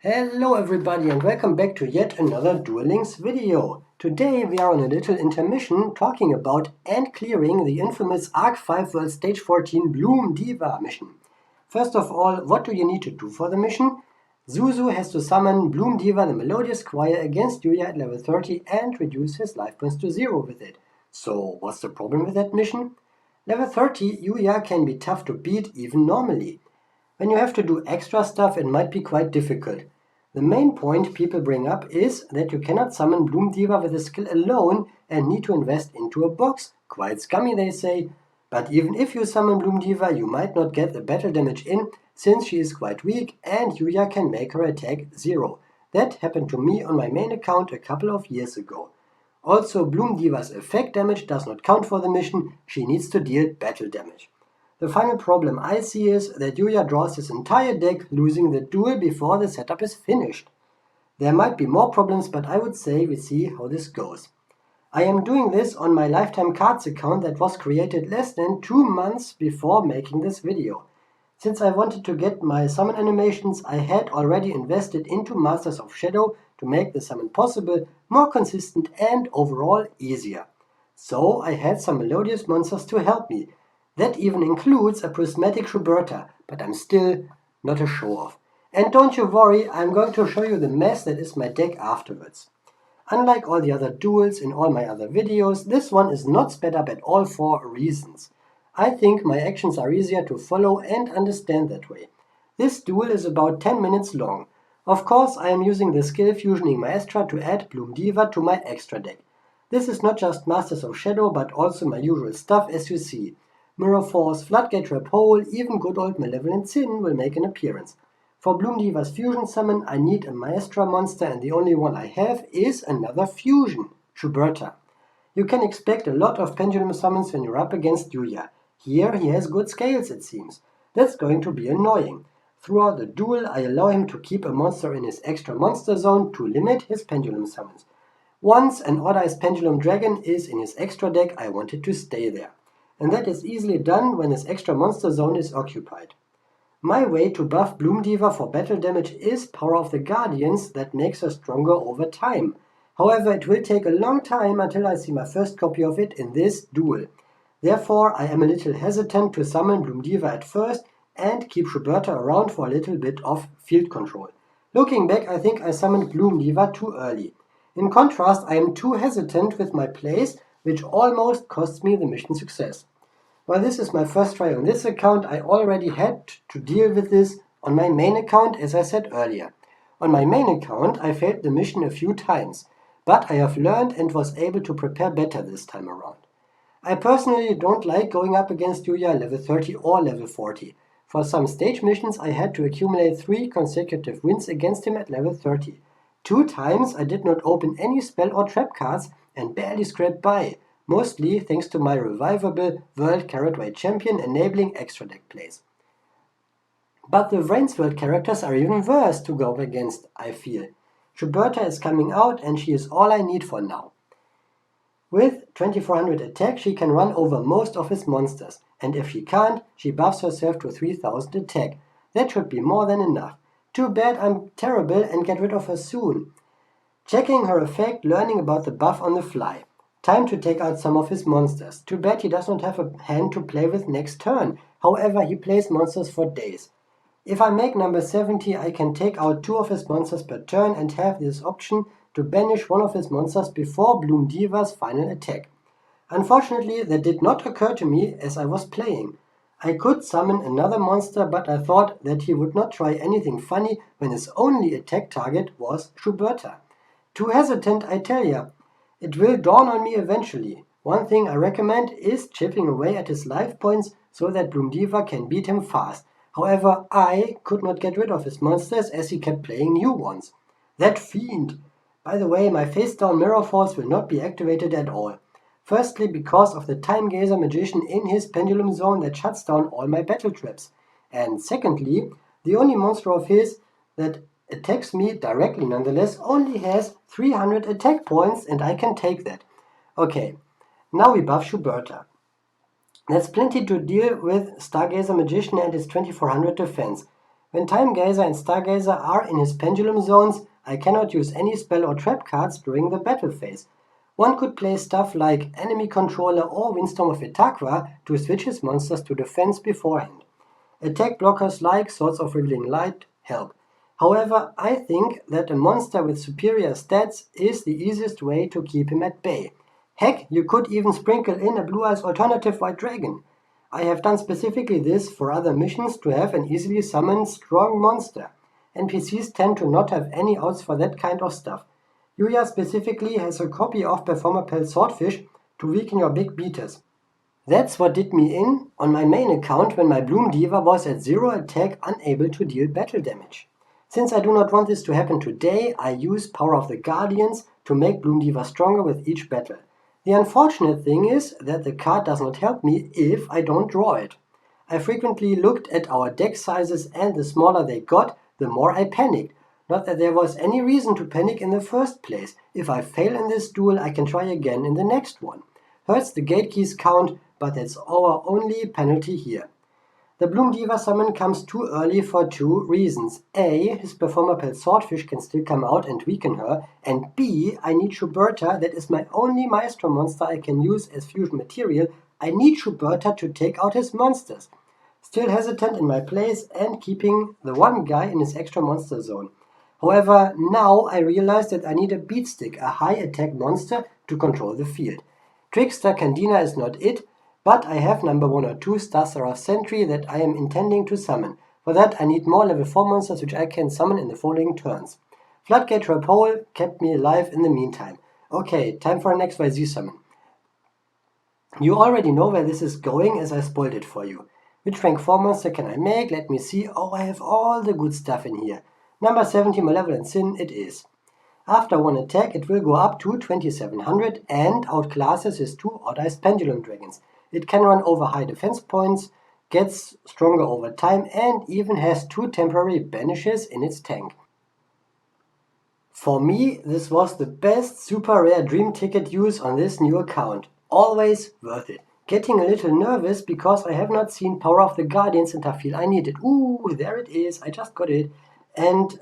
Hello everybody and welcome back to yet another Duel Links video. Today we are on a little intermission talking about and clearing the infamous Arc 5 World Stage 14 Bloom Diva mission. First of all, what do you need to do for the mission? Zuzu has to summon Bloom Diva the Melodious Choir against Yuya at level 30 and reduce his life points to 0 with it. So what's the problem with that mission? Level 30 Yuya can be tough to beat even normally. When you have to do extra stuff, it might be quite difficult. The main point people bring up is that you cannot summon Bloom Diva with a skill alone and need to invest into a box. Quite scummy, they say. But even if you summon Bloom Diva, you might not get the battle damage in, since she is quite weak and Yuya can make her attack 0. That happened to me on my main account a couple of years ago. Also, Bloom Diva's effect damage does not count for the mission, she needs to deal battle damage. The final problem I see is that Yuya draws his entire deck, losing the duel before the setup is finished. There might be more problems, but I would say we see how this goes. I am doing this on my Lifetime Cards account that was created less than 2 months before making this video. Since I wanted to get my summon animations, I had already invested into Masters of Shadow to make the summon possible, more consistent and overall easier. So I had some melodious monsters to help me. That even includes a prismatic Shuberta, but I'm still not a show-off. And don't you worry, I'm going to show you the mess that is my deck afterwards. Unlike all the other duels in all my other videos, this one is not sped up at all for reasons. I think my actions are easier to follow and understand that way. This duel is about 10 minutes long. Of course, I am using the skill fusioning Maestra to add Bloom Diva to my extra deck. This is not just Masters of Shadow, but also my usual stuff as you see. Mirror Force, Floodgate, Trap Hole, even good old Malevolent Sin will make an appearance. For Bloom Diva's fusion summon, I need a Maestra monster, and the only one I have is another fusion, Shuberta. You can expect a lot of pendulum summons when you're up against Yuya. Here he has good scales, it seems. That's going to be annoying. Throughout the duel, I allow him to keep a monster in his extra monster zone to limit his pendulum summons. Once an odd-eyes Pendulum Dragon is in his extra deck, I want it to stay there. And that is easily done when his extra monster zone is occupied. My way to buff Bloom Diva for battle damage is Power of the Guardians that makes her stronger over time. However, it will take a long time until I see my first copy of it in this duel. Therefore, I am a little hesitant to summon Bloom Diva at first and keep Shuberta around for a little bit of field control. Looking back, I think I summoned Bloom Diva too early. In contrast, I am too hesitant with my plays, which almost costs me the mission success. While this is my first try on this account, I already had to deal with this on my main account, as I said earlier. On my main account, I failed the mission a few times, but I have learned and was able to prepare better this time around. I personally don't like going up against Yuya level 30 or level 40. For some stage missions, I had to accumulate 3 consecutive wins against him at level 30. 2 times I did not open any spell or trap cards and barely scraped by, mostly thanks to my revivable World Carrotweight champion enabling extra deck plays. But the Vrain's World characters are even worse to go up against, I feel. Shuberta is coming out and she is all I need for now. With 2400 attack she can run over most of his monsters, and if she can't, she buffs herself to 3000 attack. That should be more than enough. Too bad I'm terrible and get rid of her soon. Checking her effect, learning about the buff on the fly. Time to take out some of his monsters. Too bad he does not have a hand to play with next turn. However, he plays monsters for days. If I make number 70, I can take out 2 of his monsters per turn and have this option to banish one of his monsters before Bloom Diva's final attack. Unfortunately, that did not occur to me as I was playing. I could summon another monster, but I thought that he would not try anything funny when his only attack target was Shuberta. Too hesitant, I tell ya. It will dawn on me eventually. One thing I recommend is chipping away at his life points so that Bloom Diva can beat him fast. However, I could not get rid of his monsters as he kept playing new ones. That fiend! By the way, my face down Mirror Force will not be activated at all. Firstly, because of the Time Gazer Magician in his Pendulum Zone that shuts down all my battle traps. And secondly, the only monster of his that attacks me directly nonetheless only has 300 attack points and I can take that. Okay, now we buff Shuberta. That's plenty to deal with Stargazer Magician and his 2400 defense. When Time Gazer and Stargazer are in his pendulum zones, I cannot use any spell or trap cards during the battle phase. One could play stuff like Enemy Controller or Windstorm of Itakra to switch his monsters to defense beforehand. Attack blockers like Swords of Revealing Light help. However, I think that a monster with superior stats is the easiest way to keep him at bay. Heck, you could even sprinkle in a Blue Eyes alternative White Dragon. I have done specifically this for other missions to have an easily summoned strong monster. NPCs tend to not have any outs for that kind of stuff. Yuya specifically has a copy of Performer Pelt Swordfish to weaken your big beaters. That's what did me in on my main account when my Bloom Diva was at 0 attack, unable to deal battle damage. Since I do not want this to happen today, I use Power of the Guardians to make Bloom Diva stronger with each battle. The unfortunate thing is that the card does not help me if I don't draw it. I frequently looked at our deck sizes, and the smaller they got, the more I panicked. Not that there was any reason to panic in the first place. If I fail in this duel, I can try again in the next one. Hurts the gate keys count, but that's our only penalty here. The Bloom Diva summon comes too early for two reasons. A, his Performer Pelt Swordfish can still come out and weaken her, and B, I need Shuberta, that is my only Maestra monster I can use as fusion material. I need Shuberta to take out his monsters. Still hesitant in my plays and keeping the one guy in his extra monster zone. However, now I realize that I need a beatstick, a high attack monster, to control the field. Trickstar Candina is not it, but I have number 1 or 2 Seraph Sentry that I am intending to summon. For that I need more level 4 monsters which I can summon in the following turns. Floodgate Trap Hole kept me alive in the meantime. Okay, time for an XYZ summon. You already know where this is going as I spoiled it for you. Which rank 4 monster can I make? Let me see. Oh, I have all the good stuff in here. Number 70 Malevolent Sin it is. After one attack it will go up to 2700 and outclasses his 2 odd-eyes Pendulum Dragons. It can run over high defense points, gets stronger over time, and even has 2 temporary banishes in its tank. For me, this was the best super rare dream ticket use on this new account. Always worth it. Getting a little nervous because I have not seen Power of the Guardians and I feel I need it. Ooh, there it is, I just got it. And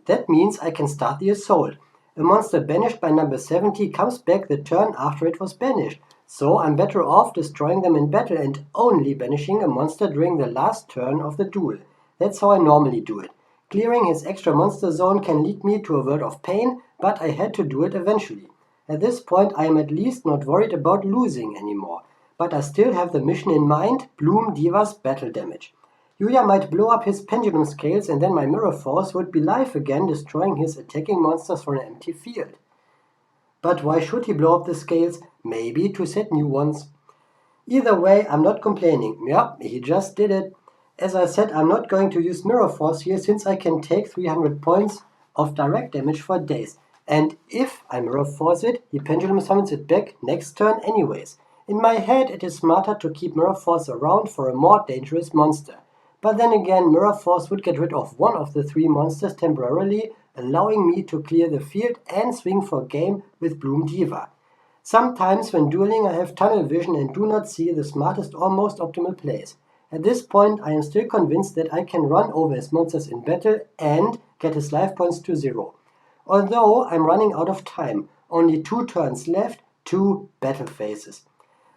that means I can start the assault. A monster banished by number 70 comes back the turn after it was banished. So I'm better off destroying them in battle and only banishing a monster during the last turn of the duel. That's how I normally do it. Clearing his extra monster zone can lead me to a world of pain, but I had to do it eventually. At this point I am at least not worried about losing anymore, but I still have the mission in mind, Bloom Diva's battle damage. Yuya might blow up his pendulum scales and then my mirror force would be live again, destroying his attacking monsters for an empty field. But why should he blow up the scales? Maybe to set new ones. Either way, I'm not complaining. Yep, he just did it. As I said, I'm not going to use Mirror Force here since I can take 300 points of direct damage for days. And if I Mirror Force it, he Pendulum summons it back next turn anyways. In my head, it is smarter to keep Mirror Force around for a more dangerous monster. But then again, Mirror Force would get rid of one of the 3 monsters temporarily, allowing me to clear the field and swing for game with Bloom Diva. Sometimes when dueling I have tunnel vision and do not see the smartest or most optimal plays. At this point I am still convinced that I can run over his monsters in battle and get his life points to 0. Although I'm running out of time, only 2 turns left, 2 battle phases.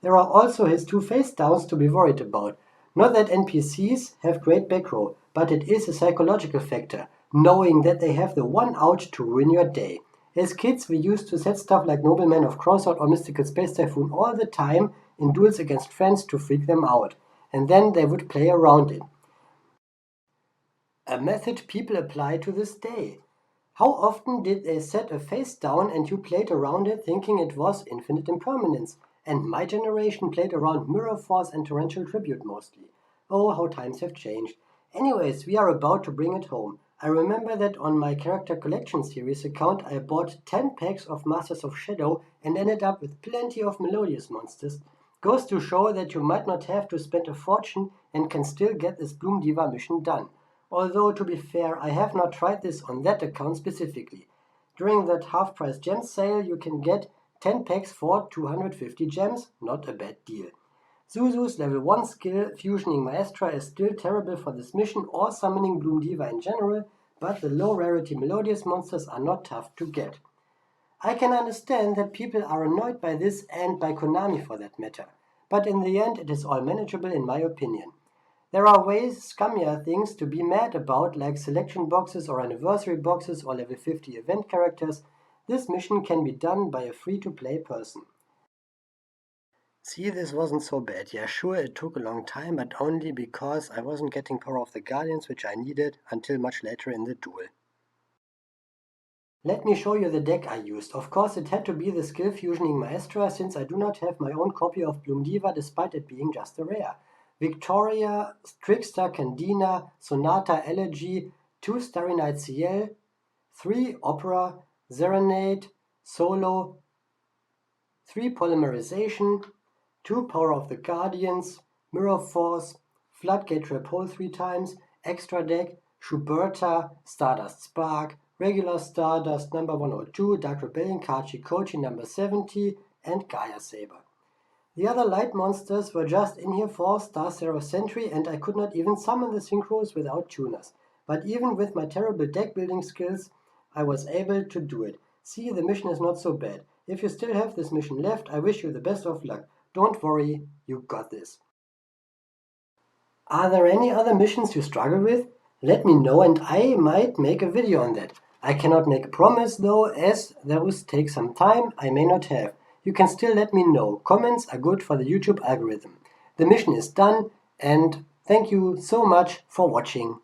There are also his 2 face downs to be worried about. Not that NPCs have great back row, but it is a psychological factor, knowing that they have the one out to ruin your day. As kids we used to set stuff like Nobleman of Crossout or Mystical Space Typhoon all the time in duels against friends to freak them out, and then they would play around it. A method people apply to this day. How often did they set a face down and you played around it thinking it was infinite impermanence? And my generation played around Mirror Force and Torrential Tribute mostly. Oh, how times have changed. Anyways, we are about to bring it home. I remember that on my Character Collection Series account I bought 10 packs of Masters of Shadow and ended up with plenty of melodious monsters. Goes to show that you might not have to spend a fortune and can still get this Bloom Diva mission done. Although, to be fair, I have not tried this on that account specifically. During that half-price gem sale you can get 10 packs for 250 gems, not a bad deal. Zuzu's level 1 skill, Fusioning Maestra, is still terrible for this mission or summoning Bloom Diva in general, but the low rarity Melodious monsters are not tough to get. I can understand that people are annoyed by this and by Konami for that matter, but in the end it is all manageable in my opinion. There are ways scummier things to be mad about, like selection boxes or anniversary boxes or level 50 event characters. This mission can be done by a free-to-play person. See, this wasn't so bad. Yeah, sure, it took a long time, but only because I wasn't getting Power of the Guardians, which I needed, until much later in the duel. Let me show you the deck I used. Of course, it had to be the skill Fusioning Maestra, since I do not have my own copy of Bloom Diva, despite it being just a rare. Victoria, Trickstar Candina, Sonata, Elegy, 2 Starry Night Ciel, 3 Opera, Serenade, Solo, 3 Polymerization, 2 Power of the Guardians, Mirror Force, Floodgate Trap Hole 3 times, Extra Deck, Shuberta, Stardust Spark, Regular Stardust number 102, Dark Rebellion, Kochi number 70, and Gaia Saber. The other light monsters were just in here for Star Seraph Sentry, and I could not even summon the synchros without tuners. But even with my terrible deck building skills, I was able to do it. See, the mission is not so bad. If you still have this mission left, I wish you the best of luck. Don't worry, you got this. Are there any other missions you struggle with? Let me know and I might make a video on that. I cannot make a promise though, as those take some time I may not have. You can still let me know. Comments are good for the YouTube algorithm. The mission is done and thank you so much for watching.